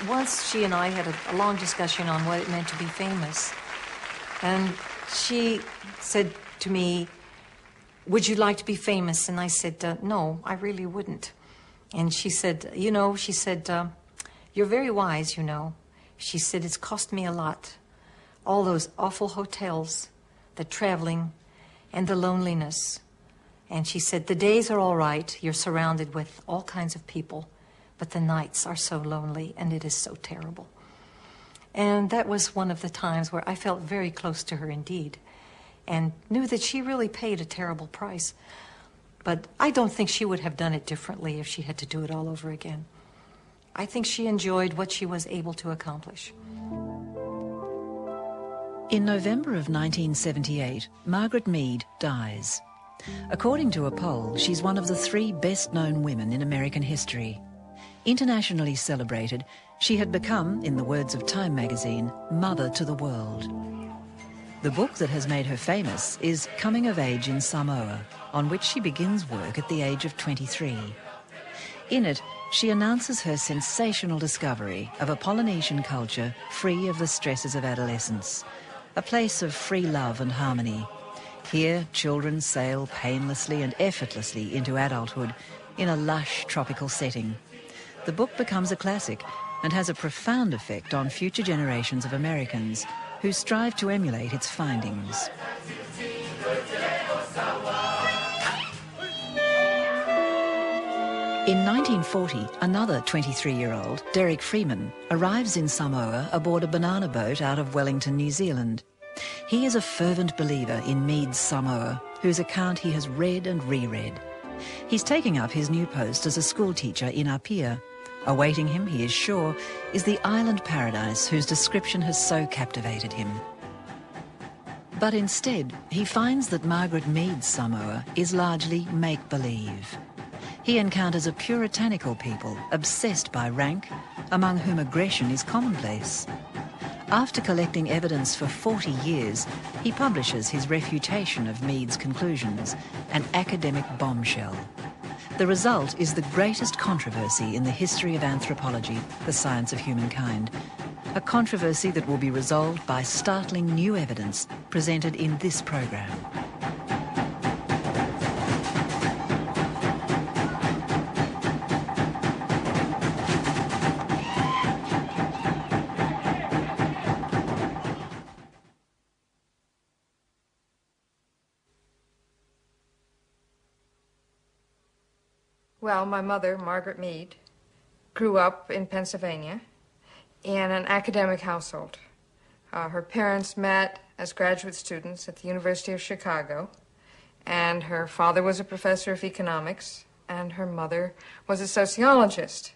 once she and I had a long discussion on what it meant to be famous. And she said to me, would you like to be famous? And I said, no, I really wouldn't. And she said, you know, she said, you're very wise, you know. She said, it's cost me a lot. All those awful hotels, the traveling, and the loneliness. And she said, the days are all right. You're surrounded with all kinds of people. But the nights are so lonely, and it is so terrible. And that was one of the times where I felt very close to her indeed, and knew that she really paid a terrible price. But I don't think she would have done it differently if she had to do it all over again. I think she enjoyed what she was able to accomplish. In November of 1978, Margaret Mead dies. According to a poll, she's one of the 3 best-known women in American history. Internationally celebrated, she had become, in the words of Time magazine, mother to the world. The book that has made her famous is Coming of Age in Samoa, on which she begins work at the age of 23. In it, she announces her sensational discovery of a Polynesian culture free of the stresses of adolescence, a place of free love and harmony. Here, children sail painlessly and effortlessly into adulthood in a lush tropical setting. The book becomes a classic and has a profound effect on future generations of Americans who strive to emulate its findings. In 1940, another 23-year-old, Derek Freeman, arrives in Samoa aboard a banana boat out of Wellington, New Zealand. He is a fervent believer in Mead's Samoa, whose account he has read and reread. He's taking up his new post as a schoolteacher in Apia. Awaiting him, he is sure, is the island paradise whose description has so captivated him. But instead, he finds that Margaret Mead's Samoa is largely make-believe. He encounters a puritanical people obsessed by rank, among whom aggression is commonplace. After collecting evidence for 40 years, he publishes his refutation of Mead's conclusions, an academic bombshell. The result is the greatest controversy in the history of anthropology, the science of humankind. A controversy that will be resolved by startling new evidence presented in this program. Well, my mother, Margaret Mead, grew up in Pennsylvania in an academic household. Her parents met as graduate students at the University of Chicago, and her father was a professor of economics, and her mother was a sociologist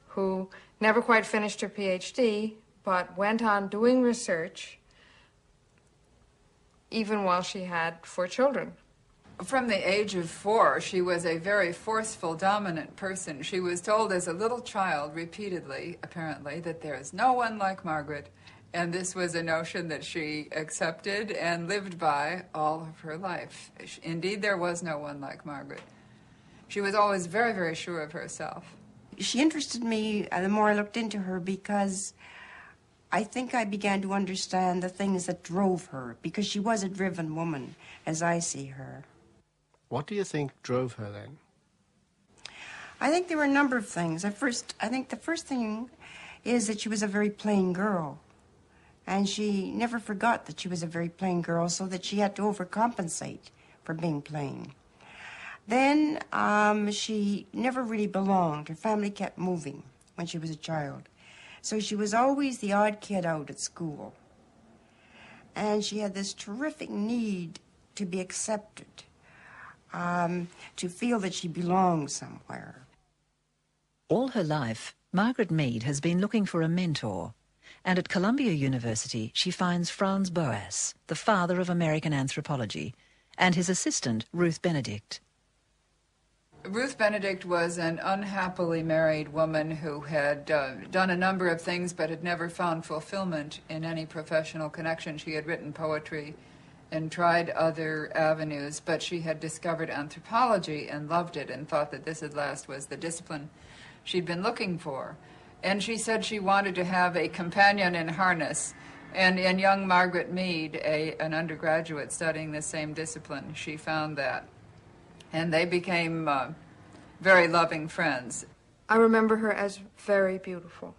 who never quite finished her PhD, but went on doing research even while she had 4 children. From the age of 4, she was a very forceful, dominant person. She was told as a little child repeatedly, apparently, that there is no one like Margaret. And this was a notion that she accepted and lived by all of her life. Indeed, there was no one like Margaret. She was always very, very sure of herself. She interested me the more I looked into her, because I think I began to understand the things that drove her, because she was a driven woman, as I see her. What do you think drove her then? I think there were a number of things. I think the first thing is that she was a very plain girl. And she never forgot that she was a very plain girl, so that she had to overcompensate for being plain. Then she never really belonged. Her family kept moving when she was a child. So she was always the odd kid out at school. And she had this terrific need to be accepted. To feel that she belonged somewhere. All her life, Margaret Mead has been looking for a mentor, and at Columbia University she finds Franz Boas, the father of American anthropology, and his assistant, Ruth Benedict. Ruth Benedict was an unhappily married woman who had done a number of things but had never found fulfillment in any professional connection. She had written poetry and tried other avenues, but she had discovered anthropology and loved it and thought that this at last was the discipline she'd been looking for. And she said she wanted to have a companion in harness. And in young Margaret Mead, an undergraduate studying the same discipline, she found that. And they became very loving friends. I remember her as very beautiful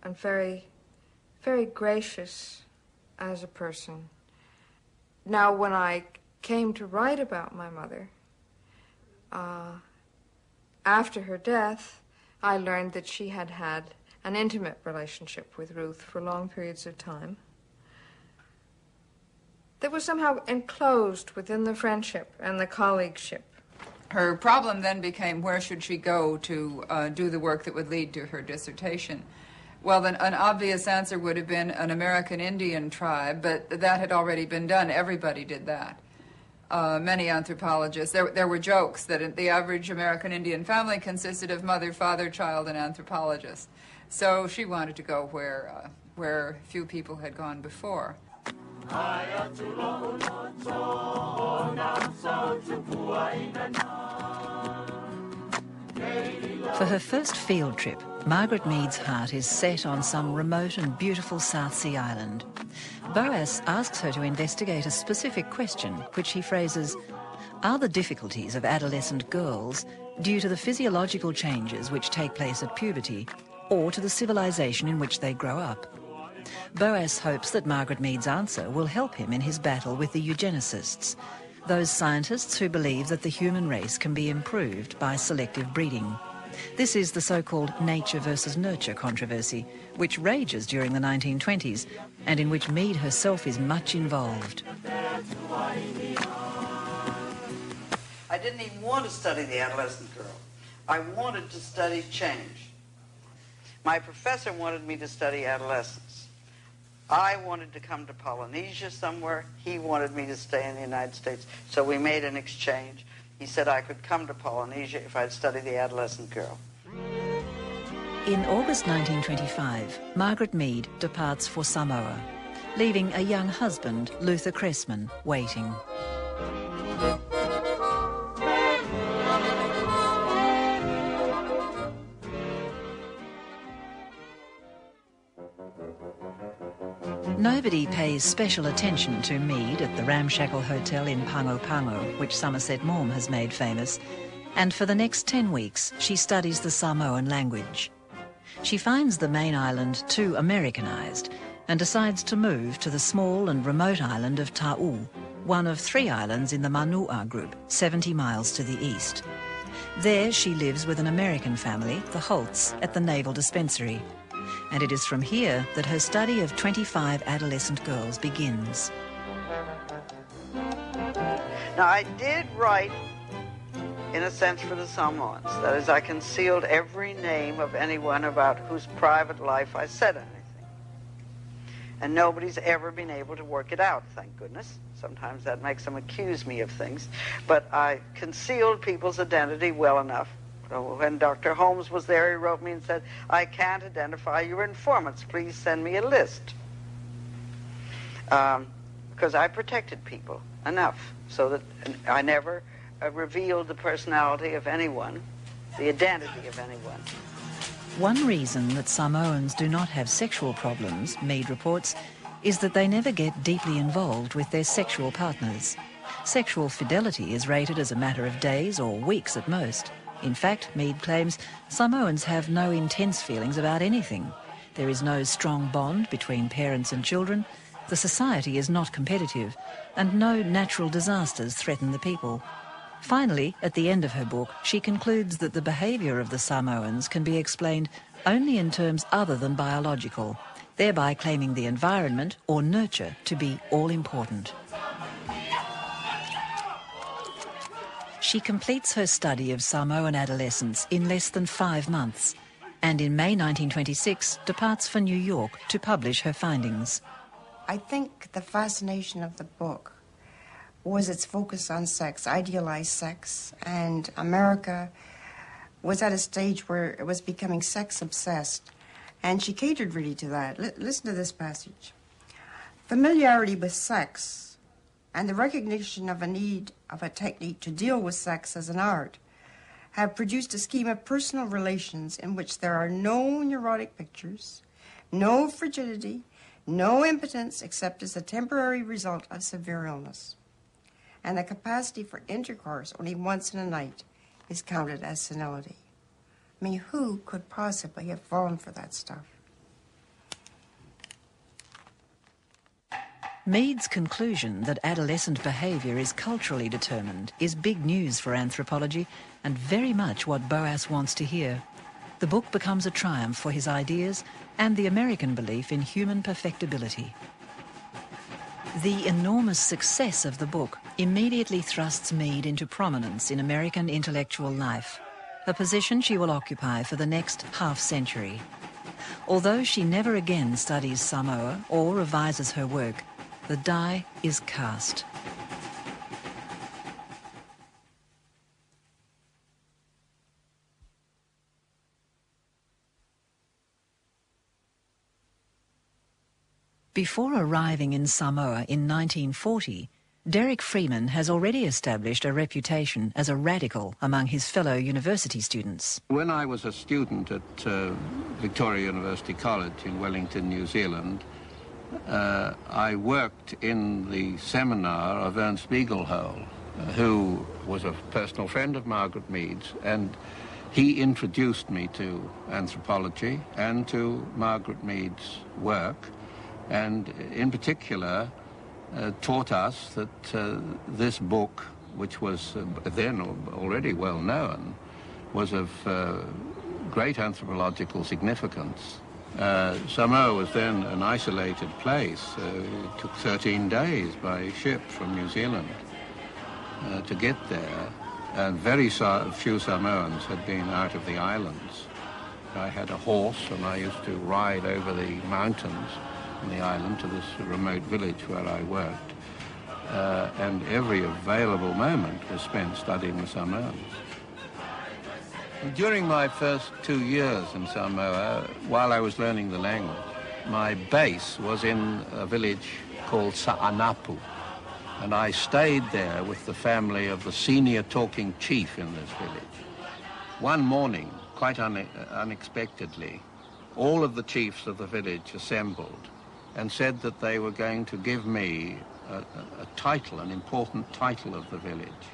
and very, very gracious as a person. Now, when I came to write about my mother, after her death, I learned that she had had an intimate relationship with Ruth for long periods of time that was somehow enclosed within the friendship and the colleagueship. Her problem then became where should she go to do the work that would lead to her dissertation. Well, then an obvious answer would have been an American Indian tribe, but that had already been done. Everybody did that. Many anthropologists. There were jokes that the average American Indian family consisted of mother, father, child, and anthropologist. So she wanted to go where few people had gone before. For her first field trip, Margaret Mead's heart is set on some remote and beautiful South Sea island. Boas asks her to investigate a specific question, which he phrases, "Are the difficulties of adolescent girls due to the physiological changes which take place at puberty, or to the civilization in which they grow up?" Boas hopes that Margaret Mead's answer will help him in his battle with the eugenicists, those scientists who believe that the human race can be improved by selective breeding. This is the so-called nature versus nurture controversy, which rages during the 1920s and in which Mead herself is much involved. I didn't even want to study the adolescent girl. I wanted to study change. My professor wanted me to study adolescence. I wanted to come to Polynesia somewhere. He wanted me to stay in the United States. So we made an exchange. He said I could come to Polynesia if I'd study the adolescent girl. In August 1925, Margaret Mead departs for Samoa, leaving a young husband, Luther Cressman, waiting. Nobody pays special attention to Mead at the ramshackle hotel in Pago Pago, which Somerset Maugham has made famous, and for the next 10 weeks she studies the Samoan language. She finds the main island too Americanised and decides to move to the small and remote island of Ta'u, one of 3 islands in the Manua group, 70 miles to the east. There she lives with an American family, the Holts, at the Naval Dispensary. And it is from here that her study of 25 adolescent girls begins. Now, I did write, in a sense, for the Samoans. That is, I concealed every name of anyone about whose private life I said anything. And nobody's ever been able to work it out, thank goodness. Sometimes that makes them accuse me of things. But I concealed people's identity well enough. When Dr. Holmes was there, he wrote me and said, "I can't identify your informants. Please send me a list." Because I protected people enough so that I never revealed the personality of anyone, the identity of anyone. One reason that Samoans do not have sexual problems, Mead reports, is that they never get deeply involved with their sexual partners. Sexual fidelity is rated as a matter of days or weeks at most. In fact, Mead claims, Samoans have no intense feelings about anything. There is no strong bond between parents and children, the society is not competitive, and no natural disasters threaten the people. Finally, at the end of her book, she concludes that the behaviour of the Samoans can be explained only in terms other than biological, thereby claiming the environment, or nurture, to be all-important. She completes her study of Samoan adolescence in less than 5 months, and in May 1926 departs for New York to publish her findings. I think the fascination of the book was its focus on sex, idealized sex, and America was at a stage where it was becoming sex-obsessed, and she catered really to that. Listen to this passage. Familiarity with sex and the recognition of a need of a technique to deal with sex as an art have produced a scheme of personal relations in which there are no neurotic pictures, no frigidity, no impotence except as a temporary result of severe illness. And the capacity for intercourse only once in a night is counted as senility. I mean, who could possibly have fallen for that stuff? Mead's conclusion that adolescent behaviour is culturally determined is big news for anthropology and very much what Boas wants to hear. The book becomes a triumph for his ideas and the American belief in human perfectibility. The enormous success of the book immediately thrusts Mead into prominence in American intellectual life, a position she will occupy for the next half-century. Although she never again studies Samoa or revises her work, the die is cast. Before arriving in Samoa in 1940, Derek Freeman has already established a reputation as a radical among his fellow university students. When I was a student at Victoria University College in Wellington, New Zealand, I worked in the seminar of Evans-Pritchard, who was a personal friend of Margaret Mead's, and he introduced me to anthropology and to Margaret Mead's work, and in particular taught us that this book, which was then already well known, was of great anthropological significance. Samoa was then an isolated place. It took 13 days by ship from New Zealand to get there, and very few Samoans had been out of the islands. I had a horse and I used to ride over the mountains on the island to this remote village where I worked, and every available moment was spent studying the Samoans. During my first 2 years in Samoa, while I was learning the language, my base was in a village called Sa'anapu, and I stayed there with the family of the senior talking chief in this village. One morning, quite unexpectedly, all of the chiefs of the village assembled and said that they were going to give me a title, an important title of the village.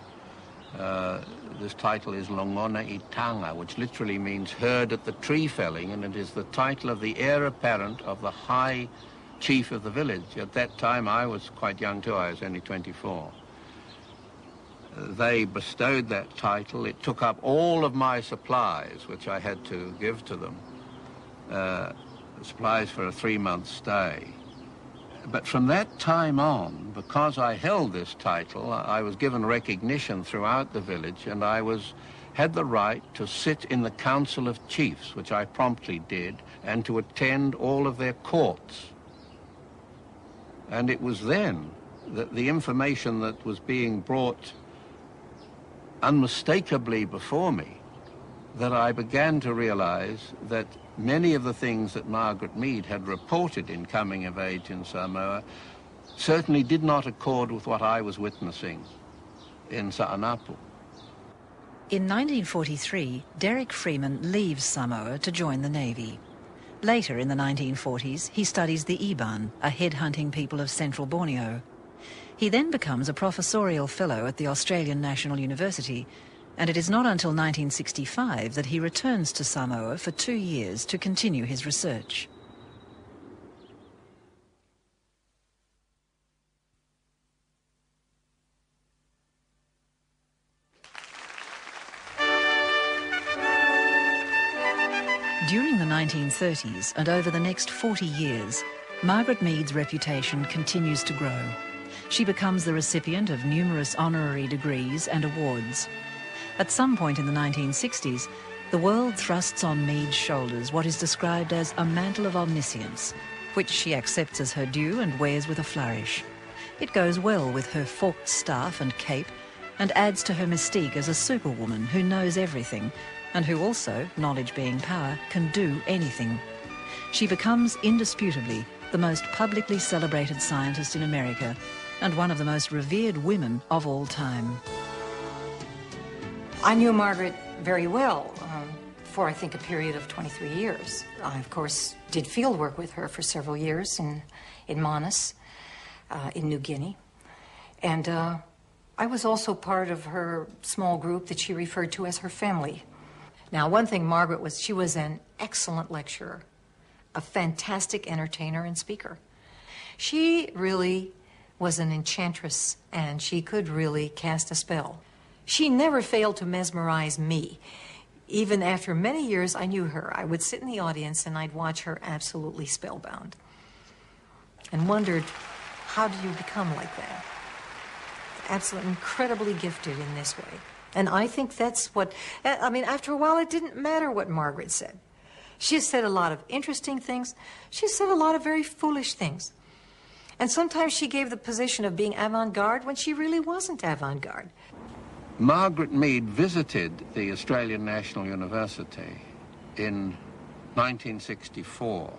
This title is Longona Itanga, which literally means heard at the tree felling, and it is the title of the heir apparent of the high chief of the village. At that time, I was quite young too, I was only 24. They bestowed that title. It took up all of my supplies, which I had to give to them, supplies for a 3-month stay. But from that time on, because I held this title, I was given recognition throughout the village, and I had the right to sit in the Council of Chiefs, which I promptly did, and to attend all of their courts. And it was then that the information that was being brought unmistakably before me that I began to realize that many of the things that Margaret Mead had reported in coming of age in Samoa certainly did not accord with what I was witnessing in Sa'anapu. In 1943, Derek Freeman leaves Samoa to join the Navy. Later in the 1940s, he studies the Iban, a head-hunting people of central Borneo. He then becomes a professorial fellow at the Australian National University, and it is not until 1965 that he returns to Samoa for 2 years to continue his research. During the 1930s and over the next 40 years, Margaret Mead's reputation continues to grow. She becomes the recipient of numerous honorary degrees and awards. At some point in the 1960s, the world thrusts on Mead's shoulders what is described as a mantle of omniscience, which she accepts as her due and wears with a flourish. It goes well with her forked staff and cape, and adds to her mystique as a superwoman who knows everything, and who also, knowledge being power, can do anything. She becomes indisputably the most publicly celebrated scientist in America, and one of the most revered women of all time. I knew Margaret very well for, I think, a period of 23 years. I, of course, did field work with her for several years in Manus, in New Guinea. And I was also part of her small group that she referred to as her family. Now, one thing Margaret was, she was an excellent lecturer, a fantastic entertainer and speaker. She really was an enchantress, and she could really cast a spell. She never failed to mesmerize me. Even after many years I knew her, I would sit in the audience and I'd watch her absolutely spellbound and wondered, how do you become like that? Absolutely incredibly gifted in this way. And I think that's what, I mean, after a while it didn't matter what Margaret said. She said a lot of interesting things. She said a lot of very foolish things. And sometimes she gave the position of being avant-garde when she really wasn't avant-garde. Margaret Mead visited the Australian National University in 1964.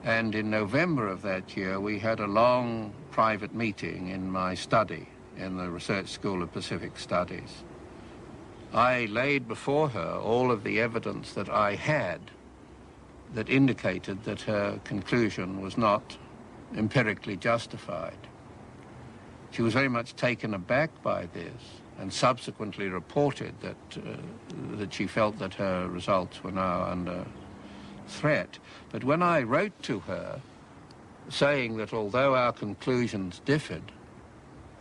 And in November of that year, we had a long private meeting in my study in the Research School of Pacific Studies. I laid before her all of the evidence that I had that indicated that her conclusion was not empirically justified. She was very much taken aback by this and subsequently reported that she felt that her results were now under threat. But when I wrote to her saying that although our conclusions differed,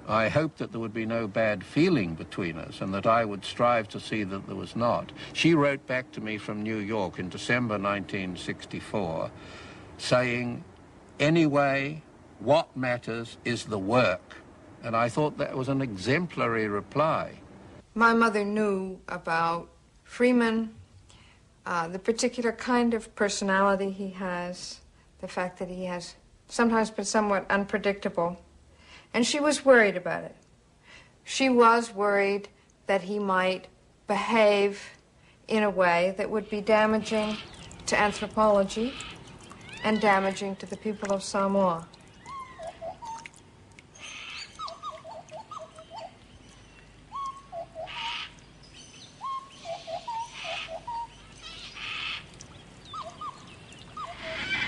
I hoped that there would be no bad feeling between us and that I would strive to see that there was not, she wrote back to me from New York in December 1964 saying, "Anyway, what matters is the work." And I thought that was an exemplary reply. My mother knew about Freeman, the particular kind of personality he has, the fact that he has sometimes been somewhat unpredictable, and she was worried about it. She was worried that he might behave in a way that would be damaging to anthropology and damaging to the people of Samoa.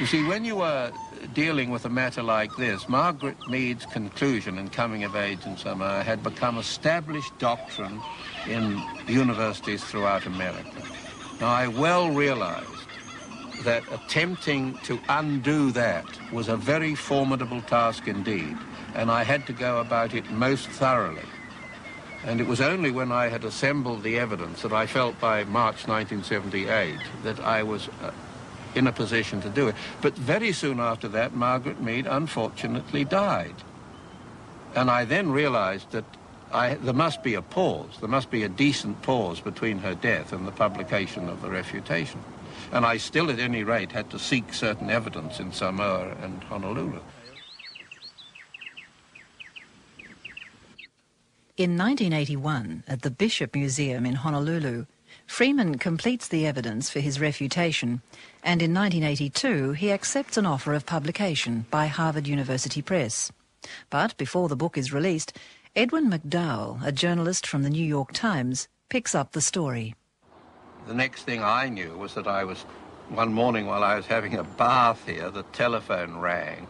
You see, when you were dealing with a matter like this, Margaret Mead's conclusion in coming of age in Samoa had become established doctrine in universities throughout America. Now, I well realized that attempting to undo that was a very formidable task indeed, and I had to go about it most thoroughly. And it was only when I had assembled the evidence that I felt by March 1978 that I was in a position to do it. But very soon after that, Margaret Mead unfortunately died. And I then realized that there must be a pause, there must be a decent pause between her death and the publication of the refutation. And I still, at any rate, had to seek certain evidence in Samoa and Honolulu. In 1981, at the Bishop Museum in Honolulu, Freeman completes the evidence for his refutation, and in 1982 he accepts an offer of publication by Harvard University Press. But before the book is released, Edwin McDowell, a journalist from the New York Times, picks up the story. The next thing I knew was that one morning while I was having a bath here, the telephone rang,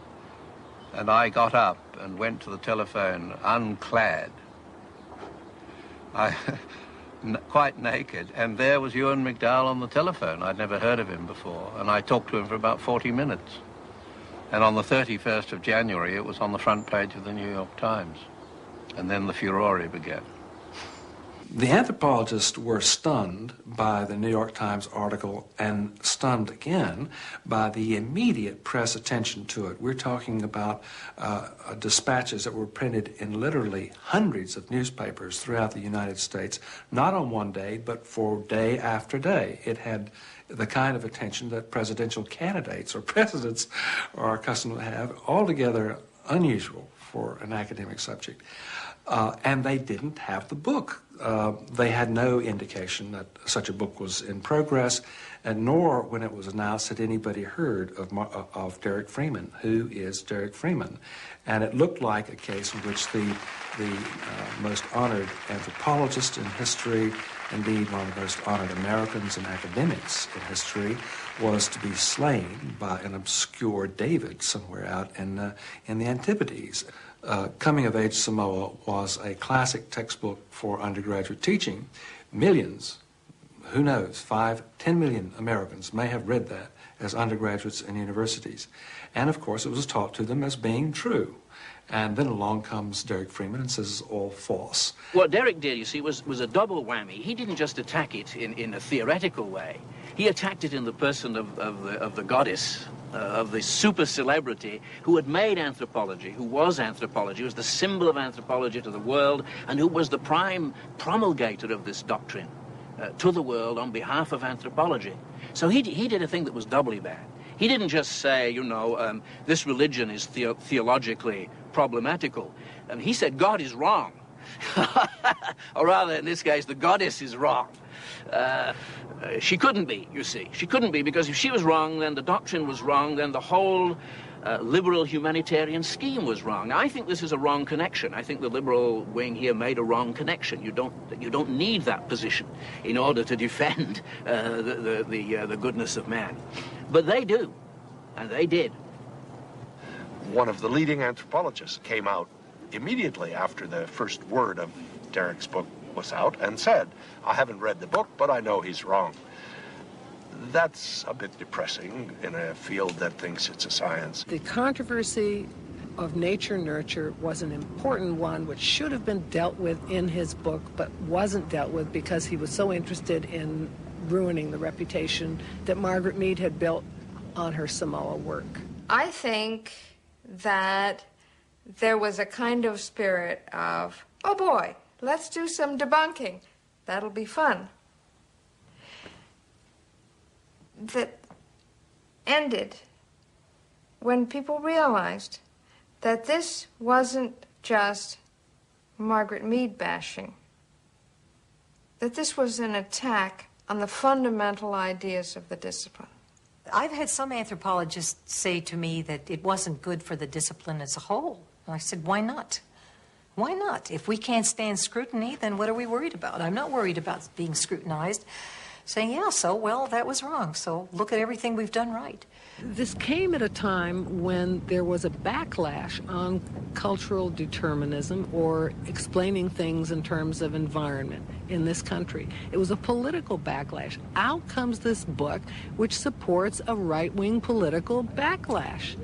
and I got up and went to the telephone unclad. Quite naked, and there was Ewan McDowell on the telephone. I'd never heard of him before, and I talked to him for about 40 minutes. And on the 31st of January, it was on the front page of the New York Times. And then the furore began. The anthropologists were stunned by the New York Times article and stunned again by the immediate press attention to it. We're talking about dispatches that were printed in literally hundreds of newspapers throughout the United States, not on one day, but for day after day. It had the kind of attention that presidential candidates or presidents are accustomed to have, altogether unusual for an academic subject. And they didn't have the book. They had no indication that such a book was in progress, and nor when it was announced had anybody heard of Derek Freeman. Who is Derek Freeman? And it looked like a case in which the most honored anthropologist in history, indeed one of the most honored Americans and academics in history, was to be slain by an obscure David somewhere out in the Antipodes. Coming of Age Samoa was a classic textbook for undergraduate teaching. Millions, who knows, 5, 10 million Americans may have read that as undergraduates in universities. And of course it was taught to them as being true. And then along comes Derek Freeman and says it's all false. What Derek did, you see, was a double whammy. He didn't just attack it in a theoretical way. He attacked it in the person of the goddess, of the super celebrity who had made anthropology, who was anthropology, who was the symbol of anthropology to the world, and who was the prime promulgator of this doctrine to the world on behalf of anthropology. So he did a thing that was doubly bad. He didn't just say, you know, this religion is theologically problematical. He said God is wrong. Or rather, in this case, the goddess is wrong. She couldn't be, you see. She couldn't be, because if she was wrong, then the doctrine was wrong, then the whole liberal humanitarian scheme was wrong. I think this is a wrong connection. I think the liberal wing here made a wrong connection. You don't need that position in order to defend the goodness of man. But they do, and they did. One of the leading anthropologists came out immediately after the first word of Derek's book was out and said, I haven't read the book, but I know he's wrong. That's a bit depressing in a field that thinks it's a science. The controversy of nature-nurture was an important one which should have been dealt with in his book, but wasn't dealt with because he was so interested in ruining the reputation that Margaret Mead had built on her Samoa work. I think that there was a kind of spirit of, oh boy, let's do some debunking. That'll be fun. That ended when people realized that this wasn't just Margaret Mead bashing, that this was an attack on the fundamental ideas of the discipline. I've had some anthropologists say to me that it wasn't good for the discipline as a whole. And I said, why not? Why not? If we can't stand scrutiny, then what are we worried about? I'm not worried about being scrutinized. Saying, yeah, so, well, that was wrong. So look at everything we've done right. This came at a time when there was a backlash on cultural determinism or explaining things in terms of environment in this country. It was a political backlash. Out comes this book which supports a right-wing political backlash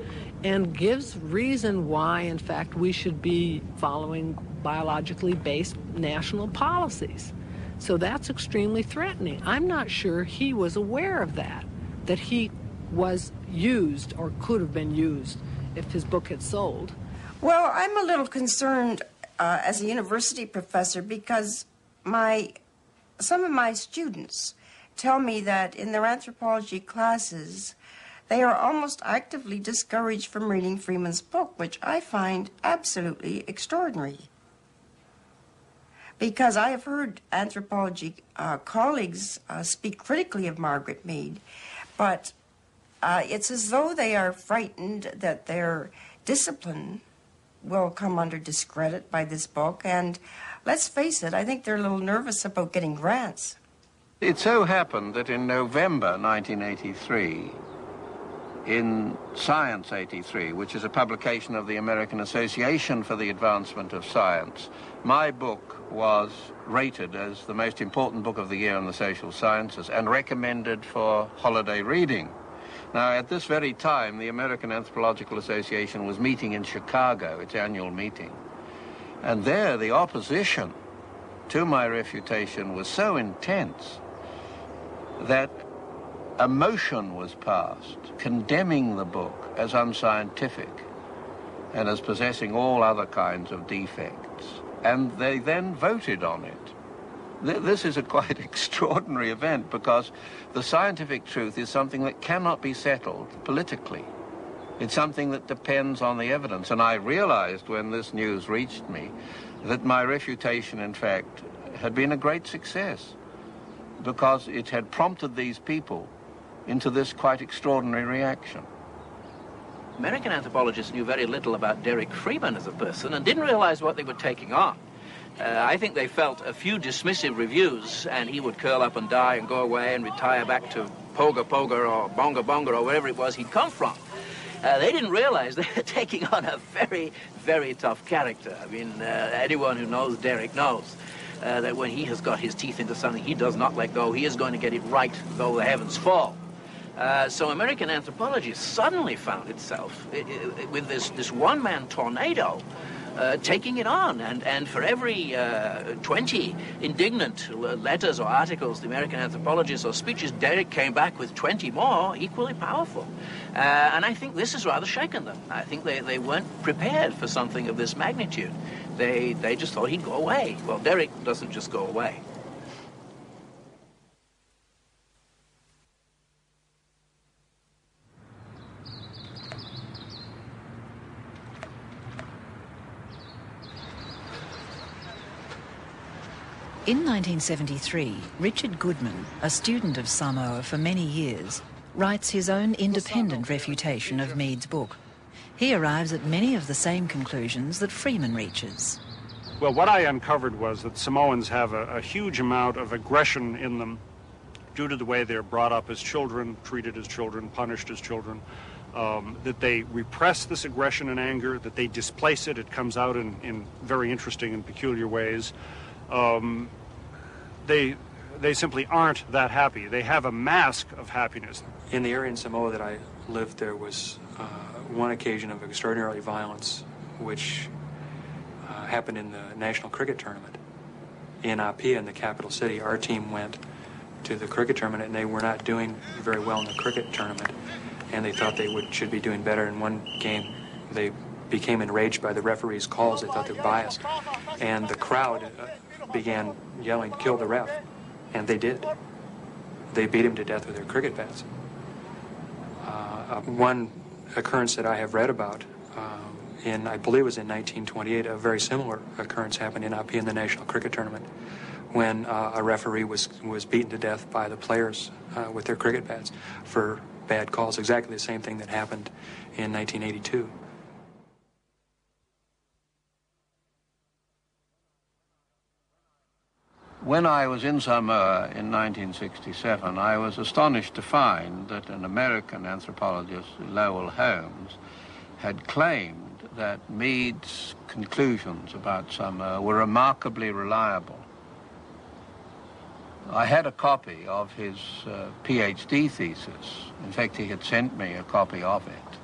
and gives reason why, in fact, we should be following biologically based national policies. So that's extremely threatening. I'm not sure he was aware of that he was used or could have been used if his book had sold. Well, I'm a little concerned as a university professor because some of my students tell me that in their anthropology classes, they are almost actively discouraged from reading Freeman's book, which I find absolutely extraordinary. Because I have heard anthropology colleagues speak critically of Margaret Mead, but it's as though they are frightened that their discipline will come under discredit by this book. And let's face it, I think they're a little nervous about getting grants. It so happened that in November 1983, in Science 83, which is a publication of the American Association for the Advancement of Science, my book was rated as the most important book of the year in the social sciences and recommended for holiday reading. Now, at this very time, the American Anthropological Association was meeting in Chicago, its annual meeting. And there, the opposition to my refutation was so intense that a motion was passed condemning the book as unscientific and as possessing all other kinds of defects. And they then voted on it. This is a quite extraordinary event because the scientific truth is something that cannot be settled politically. It's something that depends on the evidence. And I realized when this news reached me that my refutation, in fact, had been a great success because it had prompted these people into this quite extraordinary reaction. American anthropologists knew very little about Derek Freeman as a person and didn't realize what they were taking on. I think they felt a few dismissive reviews and he would curl up and die and go away and retire back to Poga Poga or Bonga Bonga or wherever it was he'd come from. They didn't realize they were taking on a very, very tough character. I mean, anyone who knows Derek knows that when he has got his teeth into something, he does not let go. He is going to get it right, though the heavens fall. So American anthropology suddenly found itself with this one-man tornado taking it on. And for every 20 indignant letters or articles, the American anthropologists or speeches, Derek came back with 20 more equally powerful. And I think this has rather shaken them. I think they weren't prepared for something of this magnitude. They just thought he'd go away. Well, Derek doesn't just go away. In 1973, Richard Goodman, a student of Samoa for many years, writes his own independent refutation of Mead's book. He arrives at many of the same conclusions that Freeman reaches. Well, what I uncovered was that Samoans have a huge amount of aggression in them due to the way they're brought up as children, treated as children, punished as children, that they repress this aggression and anger, that they displace it. It comes out in very interesting and peculiar ways. They simply aren't that happy. They have a mask of happiness. In the area in Samoa that I lived, there was one occasion of extraordinary violence, which happened in the national cricket tournament in Apia, in the capital city. Our team went to the cricket tournament, and they were not doing very well in the cricket tournament, and they thought they should be doing better. In one game, they became enraged by the referee's calls. They thought they were biased, and the crowd began yelling, "Kill the ref," and they did. They beat him to death with their cricket bats. One occurrence that I have read about, I believe it was in 1928, a very similar occurrence happened in Apia in the national cricket tournament, when a referee was beaten to death by the players with their cricket bats for bad calls. Exactly the same thing that happened in 1982. When I was in Samoa in 1967, I was astonished to find that an American anthropologist, Lowell Holmes, had claimed that Mead's conclusions about Samoa were remarkably reliable. I had a copy of his PhD thesis. In fact, he had sent me a copy of it.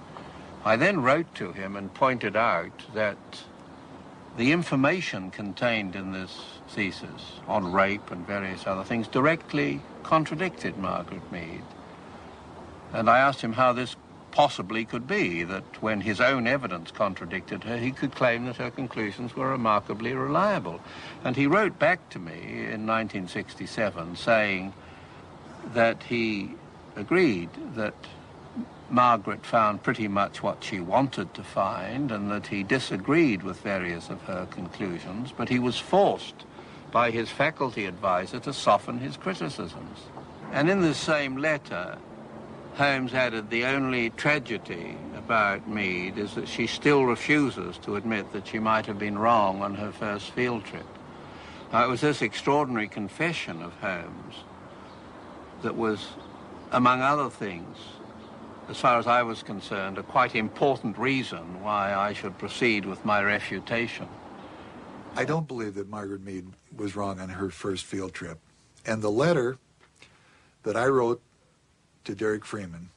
I then wrote to him and pointed out that the information contained in this thesis on rape and various other things directly contradicted Margaret Mead. And I asked him how this possibly could be, that when his own evidence contradicted her, he could claim that her conclusions were remarkably reliable. And he wrote back to me in 1967 saying that he agreed that Margaret found pretty much what she wanted to find, and that he disagreed with various of her conclusions, but he was forced by his faculty advisor to soften his criticisms. And in the same letter, Holmes added, the only tragedy about Mead is that she still refuses to admit that she might have been wrong on her first field trip. Now, it was this extraordinary confession of Holmes that was, among other things, as far as I was concerned, a quite important reason why I should proceed with my refutation. I don't believe that Margaret Mead was wrong on her first field trip. And the letter that I wrote to Derek Freeman,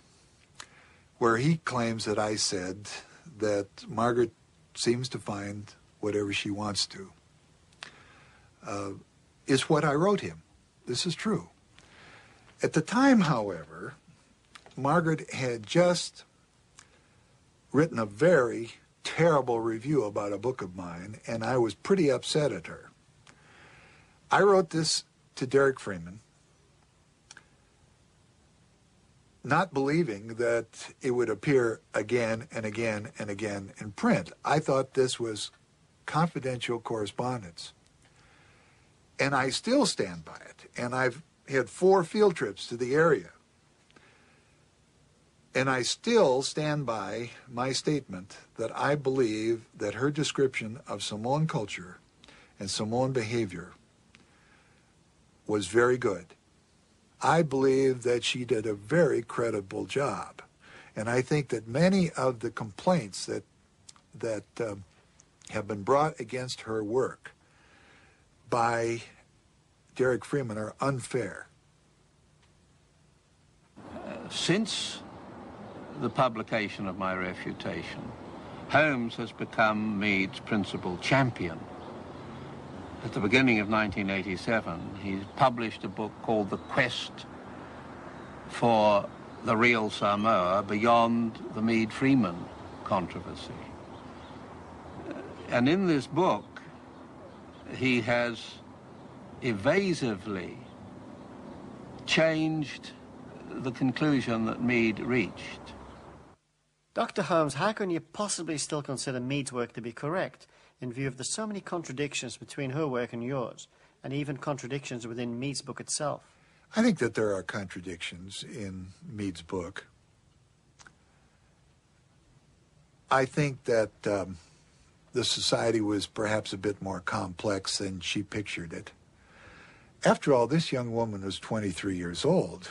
where he claims that I said that Margaret seems to find whatever she wants to, is what I wrote him. This is true. At the time, however, Margaret had just written a very terrible review about a book of mine, and I was pretty upset at her. I wrote this to Derek Freeman, not believing that it would appear again and again and again in print. I thought this was confidential correspondence. And I still stand by it. And I've had 4 field trips to the area. And I still stand by my statement that I believe that her description of Samoan culture and Samoan behavior was very good. I believe that she did a very credible job. And I think that many of the complaints that have been brought against her work by Derek Freeman are unfair. Since the publication of my refutation, Holmes has become Mead's principal champion. At the beginning of 1987, he published a book called The Quest for the Real Samoa Beyond the Mead-Freeman Controversy. And in this book, he has evasively changed the conclusion that Mead reached. Dr. Holmes, how can you possibly still consider Mead's work to be correct in view of the so many contradictions between her work and yours, and even contradictions within Mead's book itself? I think that there are contradictions in Mead's book. I think that the society was perhaps a bit more complex than she pictured it. After all, this young woman was 23 years old.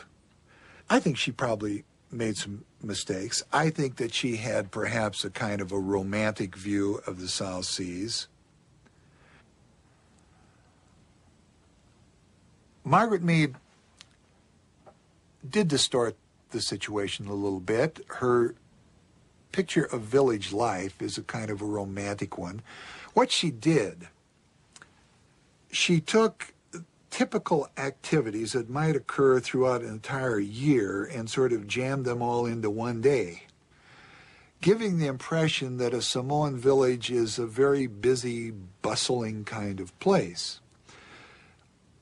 I think she probably made some mistakes. I think that she had perhaps a kind of a romantic view of the South Seas. Margaret Mead did distort the situation a little bit. Her picture of village life is a kind of a romantic one. What she did, she took typical activities that might occur throughout an entire year and sort of jammed them all into one day, giving the impression that a Samoan village is a very busy, bustling kind of place.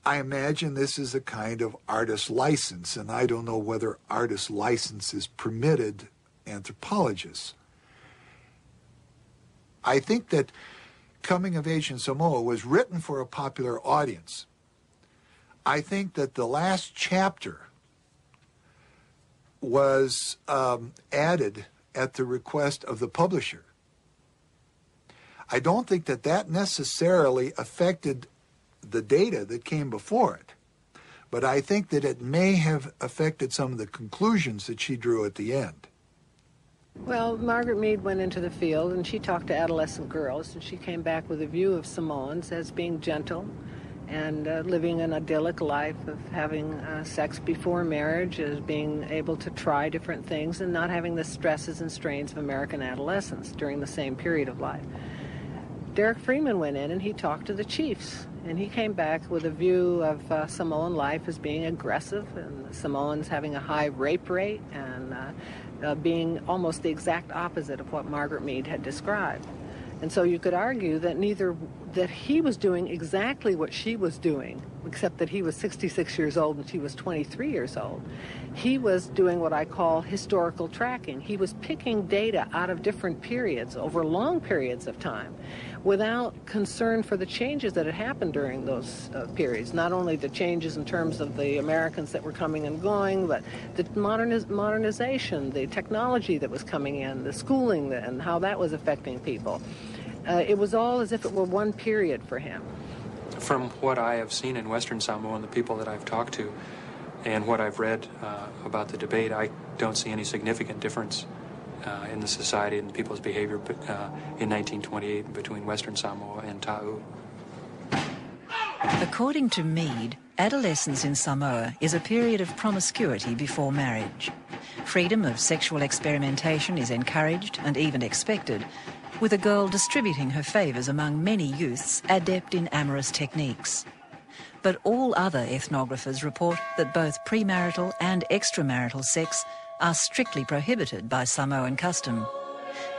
I imagine this is a kind of artist license, and I don't know whether artist license is permitted anthropologists. I think that Coming of Age in Samoa was written for a popular audience. I think that the last chapter was added at the request of the publisher. I don't think that that necessarily affected the data that came before it, but I think that it may have affected some of the conclusions that she drew at the end. Well, Margaret Mead went into the field and she talked to adolescent girls, and she came back with a view of Samoans as being gentle and living an idyllic life of having sex before marriage, as being able to try different things and not having the stresses and strains of American adolescence during the same period of life. Derek Freeman went in and he talked to the chiefs, and he came back with a view of Samoan life as being aggressive, and Samoans having a high rape rate, and being almost the exact opposite of what Margaret Mead had described. And so you could argue that that he was doing exactly what she was doing, except that he was 66 years old and she was 23 years old. He was doing what I call historical tracking. He was picking data out of different periods over long periods of time without concern for the changes that had happened during those periods. Not only the changes in terms of the Americans that were coming and going, but the modernization, the technology that was coming in, the schooling and how that was affecting people. It was all as if it were one period for him. From what I have seen in Western Samoa and the people that I've talked to and what I've read about the debate, I don't see any significant difference in the society and people's behavior in 1928 between Western Samoa and Ta'u. According to Mead, adolescence in Samoa is a period of promiscuity before marriage. Freedom of sexual experimentation is encouraged and even expected, with a girl distributing her favours among many youths adept in amorous techniques. But all other ethnographers report that both premarital and extramarital sex are strictly prohibited by Samoan custom.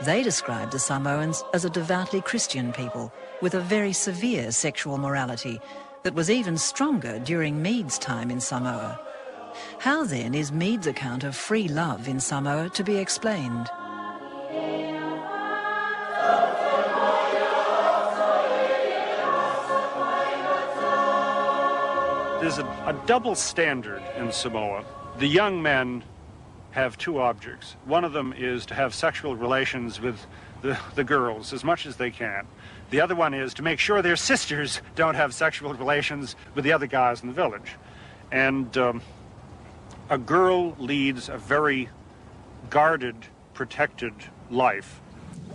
They describe the Samoans as a devoutly Christian people with a very severe sexual morality that was even stronger during Mead's time in Samoa. How then is Mead's account of free love in Samoa to be explained? There's a double standard in Samoa. The young men have two objects. One of them is to have sexual relations with the girls as much as they can. The other one is to make sure their sisters don't have sexual relations with the other guys in the village. And a girl leads a very guarded, protected life.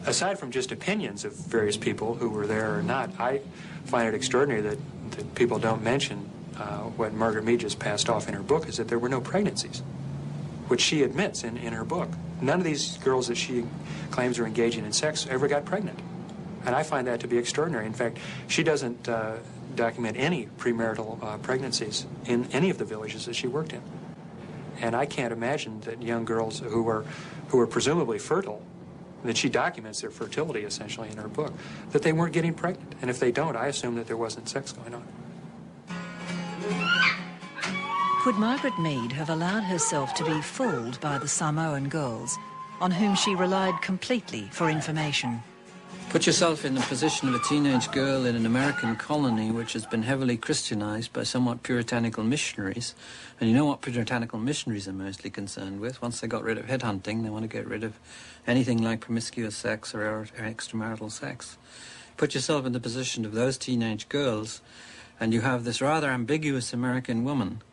Aside from just opinions of various people who were there or not, I find it extraordinary that people don't mention what Margaret Mead just passed off in her book, is that there were no pregnancies, which she admits in her book. None of these girls that she claims are engaging in sex ever got pregnant. And I find that to be extraordinary. In fact, she doesn't document any premarital pregnancies in any of the villages that she worked in. And I can't imagine that young girls who were presumably fertile, that she documents their fertility essentially in her book, that they weren't getting pregnant. And if they don't, I assume that there wasn't sex going on. Could Margaret Mead have allowed herself to be fooled by the Samoan girls, on whom she relied completely for information? Put yourself in the position of a teenage girl in an American colony which has been heavily Christianized by somewhat puritanical missionaries. And you know what puritanical missionaries are mostly concerned with. Once they got rid of headhunting, they want to get rid of anything like promiscuous sex or extramarital sex. Put yourself in the position of those teenage girls, and you have this rather ambiguous American woman,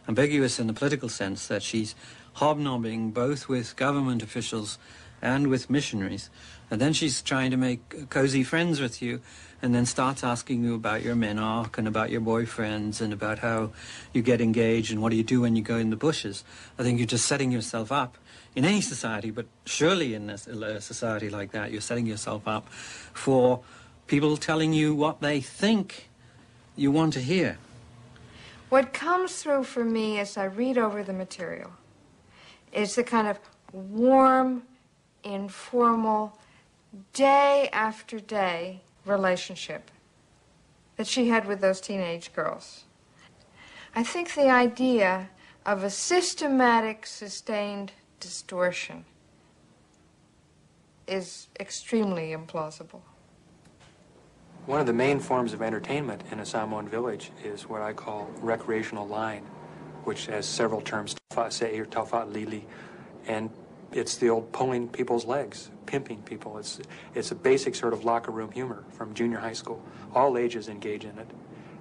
ambiguous in the political sense that she's hobnobbing both with government officials and with missionaries. And then she's trying to make cozy friends with you, and then starts asking you about your menarche and about your boyfriends and about how you get engaged and what do you do when you go in the bushes. I think you're just setting yourself up in any society, but surely in a society like that, you're setting yourself up for people telling you what they think you want to hear. What comes through for me as I read over the material is the kind of warm, informal, day after day relationship that she had with those teenage girls. I think the idea of a systematic, sustained distortion is extremely implausible. One of the main forms of entertainment in a Samoan village is what I call recreational line, which has several terms, tafa or tafa lili, and it's the old pulling people's legs, pimping people. It's a basic sort of locker room humor from junior high school. All ages engage in it.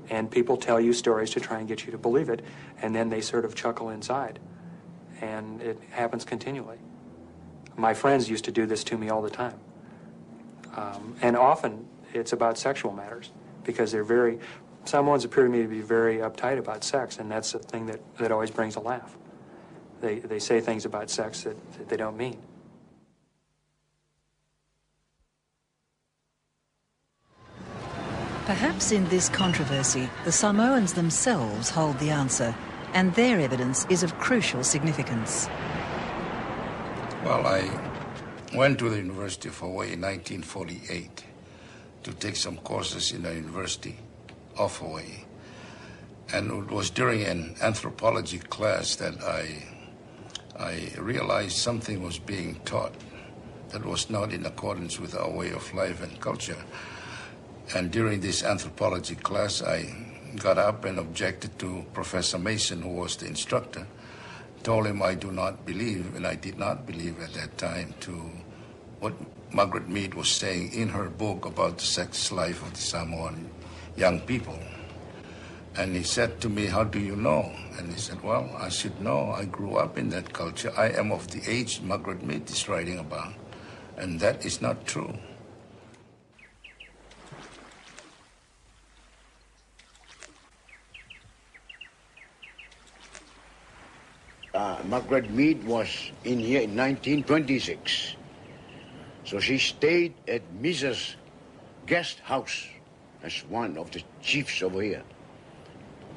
And people tell you stories to try and get you to believe it, and then they sort of chuckle inside. And it happens continually. My friends used to do this to me all the time. And often it's about sexual matters, because Samoans appear to me to be very uptight about sex, and that's the thing that always brings a laugh. They say things about sex that they don't mean. Perhaps in this controversy, the Samoans themselves hold the answer, and their evidence is of crucial significance. Well, I went to the University of Hawaii in 1948 to take some courses in the University of Hawaii. And it was during an anthropology class that I realized something was being taught that was not in accordance with our way of life and culture. And during this anthropology class, I got up and objected to Professor Mason, who was the instructor. Told him I do not believe, and I did not believe at that time, to what Margaret Mead was saying in her book about the sex life of the Samoan young people. And he said to me, "How do you know?" And he said, "Well, I should know. I grew up in that culture. I am of the age Margaret Mead is writing about." And that is not true. Margaret Mead was in here in 1926. So she stayed at Mrs. Guest House as one of the chiefs over here.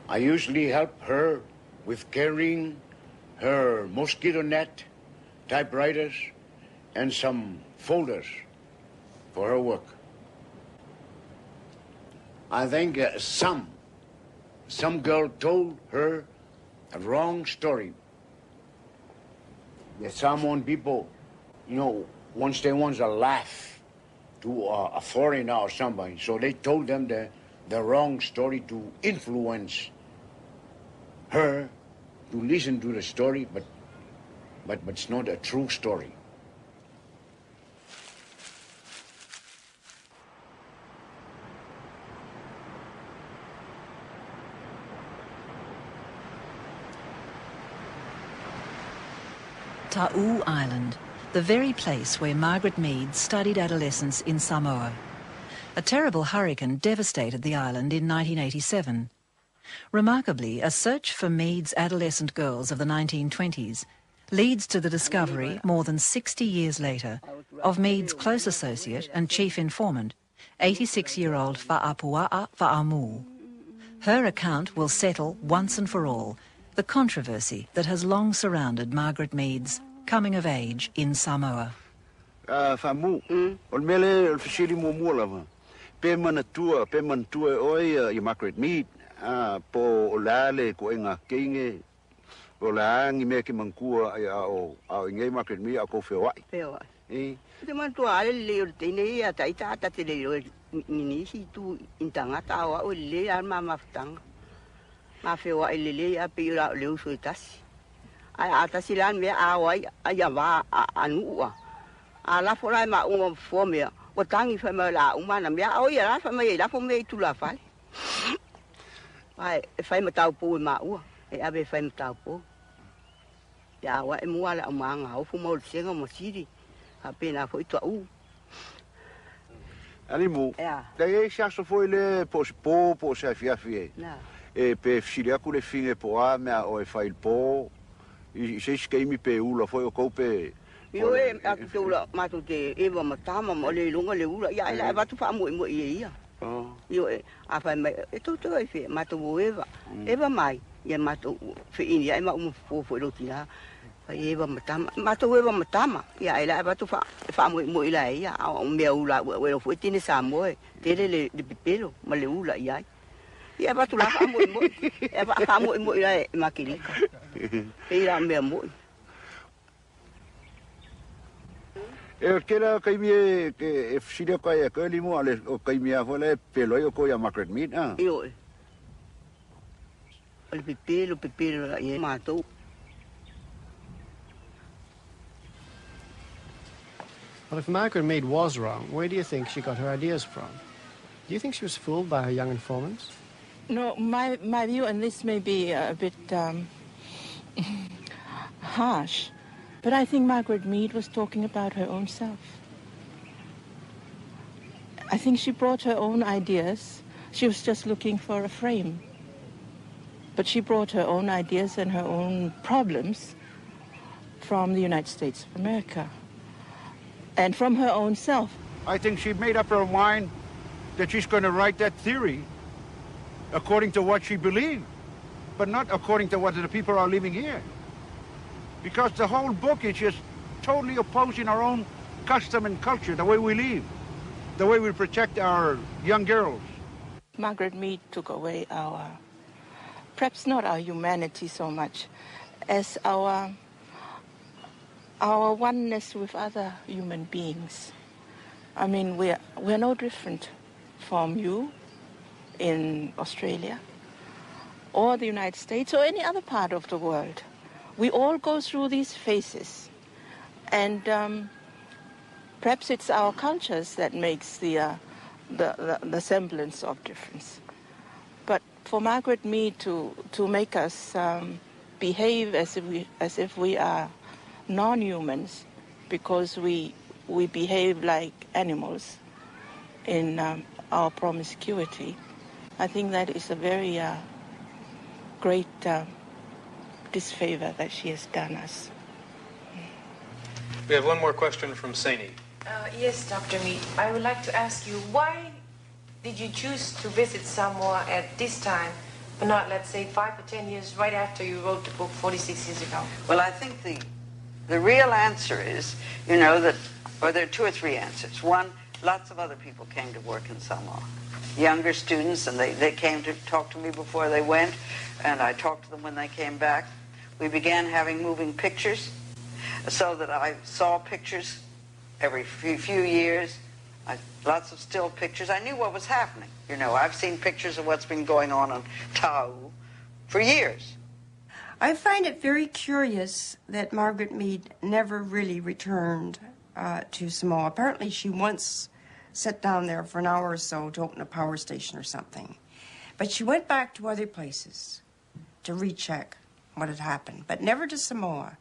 I usually help her with carrying her mosquito net, typewriters, and some folders for her work. I think some girl told her a wrong story. The Samoan people, you know, once they want to laugh to a foreigner or somebody, so they told them the wrong story to influence her to listen to the story, but but it's not a true story. Ta'u Island, the very place where Margaret Mead studied adolescence in Samoa. A terrible hurricane devastated the island in 1987. Remarkably, a search for Mead's adolescent girls of the 1920s leads to the discovery, more than 60 years later, of Mead's close associate and chief informant, 86-year-old Fa'apua'a Fa'amu. Her account will settle once and for all the controversy that has long surrounded Margaret Mead's coming of age in Samoa. Fa'amu, ol mele ol fisili mua lava. Pe manatua oi i Margaret Mead, po olale ko inga kinge. Ola ngi me ki mankua au ngai Margaret Mead ko fewai. Fewai. Te mantua ale le o te nei ata ita te le ni si tu intanga ta wa o le ar mama ftanga. Ma fewai le a pe ora le uso tasi. Ai ata silan me a wai a ya va anua. Ala fora ma un fo me o tangi fa me la uma na me o ya fa me la fo me tu la fa. Ai fa me tau pu ma u. E ave fa me tau pu. Ya wa e mua la manga o fu mo senga mo siri a pena foi to u Animu dai xa so foi le po se fia e pe filia ku le finge po a me o e fai po I se skei mi pe ula foi o kope yo e a tu la ma tu te e va matama mo le lunga le ula ya la va tu fa mo ia yo e a fa me e tu e fe ma tu eva mai ia ma tu fe ini ia ma fo lo tira Eva matama ya ela ba tu fa mo ila ia o me ula we fo tini Samoa tele le pipelo ma le ula ia ia ba tu la fa mo e ba fa mo ila makilika ila me mo e kela kai mi ke fsile kai ka limo ale o kai mi a vole pelo yo ko ya Margaret Mead yo el pipelo ia ma tu Well, if Margaret Mead was wrong, where do you think she got her ideas from? Do you think she was fooled by her young informants? No, my view on this may be a bit harsh, but I think Margaret Mead was talking about her own self. I think she brought her own ideas. She was just looking for a frame. But she brought her own ideas and her own problems from the United States of America. And from her own self. I think she made up her mind that she's going to write that theory according to what she believed, but not according to what the people are living here. Because the whole book is just totally opposing our own custom and culture, the way we live, the way we protect our young girls. Margaret Mead took away perhaps not our humanity so much, as our oneness with other human beings. I mean, we're no different from you in Australia or the United States or any other part of the world. We all go through these phases, and perhaps it's our cultures that makes the semblance of difference. But for Margaret Mead to make us behave as if we are non-humans because we behave like animals in our promiscuity, I think that is a very great disfavor that she has done us. We have one more question from Saini. Yes, Dr. Mead. I would like to ask you, why did you choose to visit Samoa at this time, but not, let's say, 5 or 10 years right after you wrote the book 46 years ago? Well, I think the real answer is, that, or there are 2 or 3 answers. One, lots of other people came to work in Samoa. Younger students, and they came to talk to me before they went, and I talked to them when they came back. We began having moving pictures, so that I saw pictures every few years, lots of still pictures. I knew what was happening. I've seen pictures of what's been going on Ta'u for years. I find it very curious that Margaret Mead never really returned to Samoa. Apparently she once sat down there for an hour or so to open a power station or something. But she went back to other places to recheck what had happened, but never to Samoa.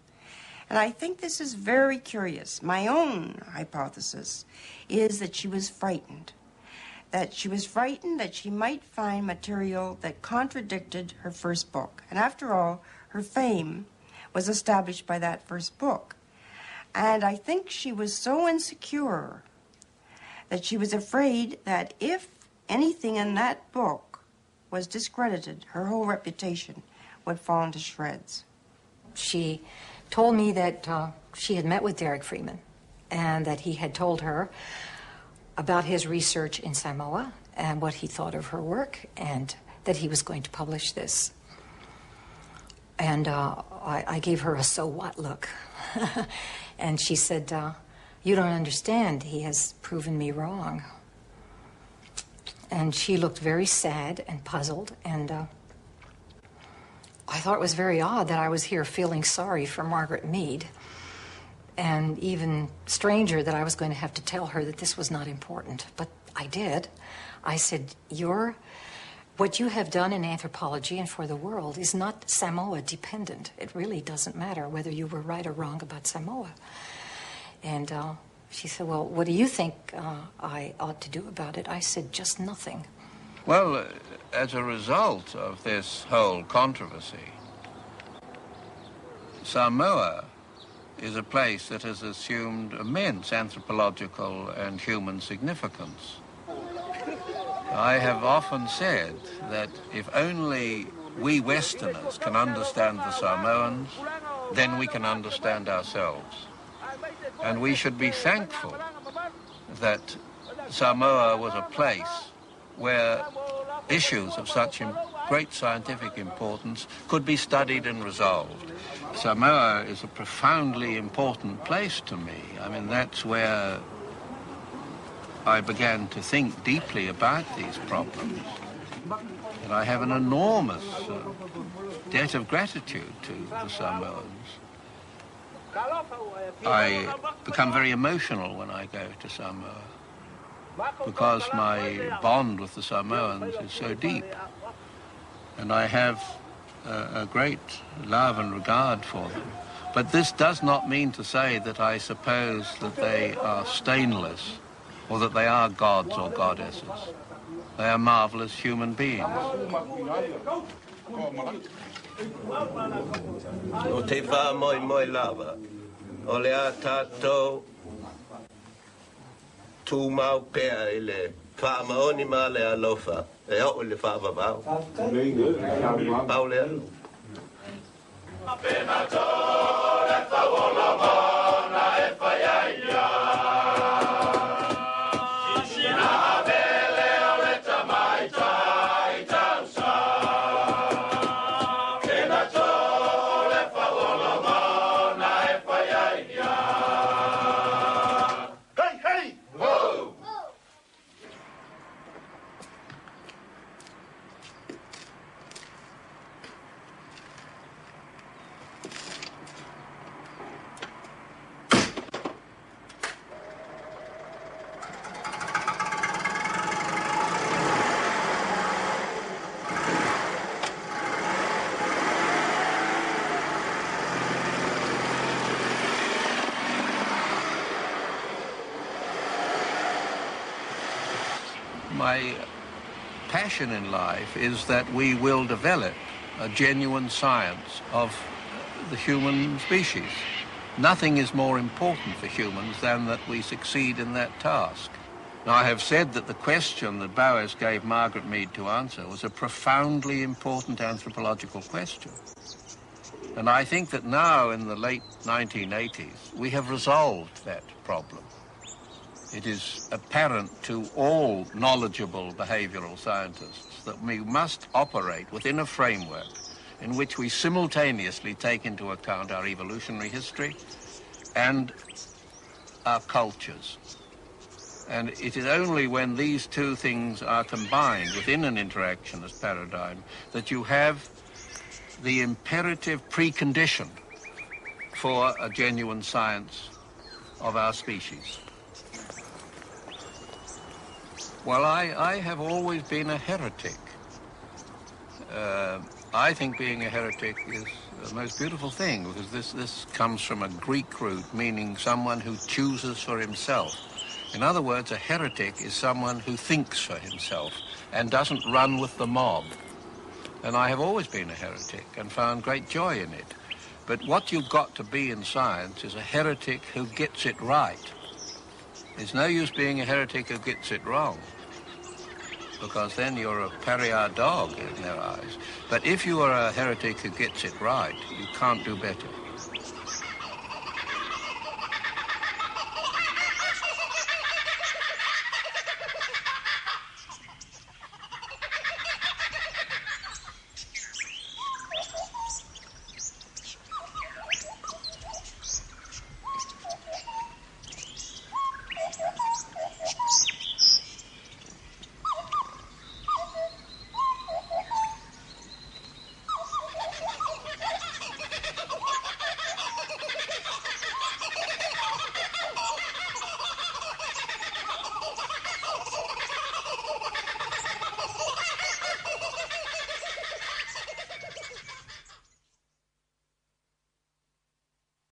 And I think this is very curious. My own hypothesis is that she was frightened. That she was frightened that she might find material that contradicted her first book. And after all, her fame was established by that first book. And I think she was so insecure that she was afraid that if anything in that book was discredited, her whole reputation would fall into shreds. She told me that she had met with Derek Freeman and that he had told her about his research in Samoa and what he thought of her work and that he was going to publish this. And I gave her a so what look. And she said, you don't understand, he has proven me wrong. And she looked very sad and puzzled, and I thought it was very odd that I was here feeling sorry for Margaret Mead, and even stranger that I was going to have to tell her that this was not important. But I did. I said, what you have done in anthropology and for the world is not Samoa dependent. It really doesn't matter whether you were right or wrong about Samoa. And she said, well, what do you think I ought to do about it? I said, just nothing. Well, as a result of this whole controversy, Samoa is a place that has assumed immense anthropological and human significance. I have often said that if only we Westerners can understand the Samoans, then we can understand ourselves. And we should be thankful that Samoa was a place where issues of such great scientific importance could be studied and resolved. Samoa is a profoundly important place to me. I mean, that's where I began to think deeply about these problems. And I have an enormous debt of gratitude to the Samoans. I become very emotional when I go to Samoa because my bond with the Samoans is so deep. And I have a great love and regard for them. But this does not mean to say that I suppose that they are stainless or that they are gods or goddesses. They are marvelous human beings. O te wha moi lava, o le a tātou tū mau pēa I le wha maoni mā le alofa, e o le wha wawau. Pau le anu. Pēna tō le whawola mōna e whaiaia. My passion in life is that we will develop a genuine science of the human species. Nothing is more important for humans than that we succeed in that task. Now, I have said that the question that Bowers gave Margaret Mead to answer was a profoundly important anthropological question. And I think that now, in the late 1980s, we have resolved that problem. It is apparent to all knowledgeable behavioral scientists that we must operate within a framework in which we simultaneously take into account our evolutionary history and our cultures. And it is only when these two things are combined within an interactionist paradigm that you have the imperative precondition for a genuine science of our species? Well, I have always been a heretic. I think being a heretic is the most beautiful thing, because this comes from a Greek root meaning someone who chooses for himself. In other words, a heretic is someone who thinks for himself and doesn't run with the mob. And I have always been a heretic and found great joy in it. But what you've got to be in science is a heretic who gets it right. It's no use being a heretic who gets it wrong, because then you're a pariah dog in their eyes. But if you are a heretic who gets it right, you can't do better.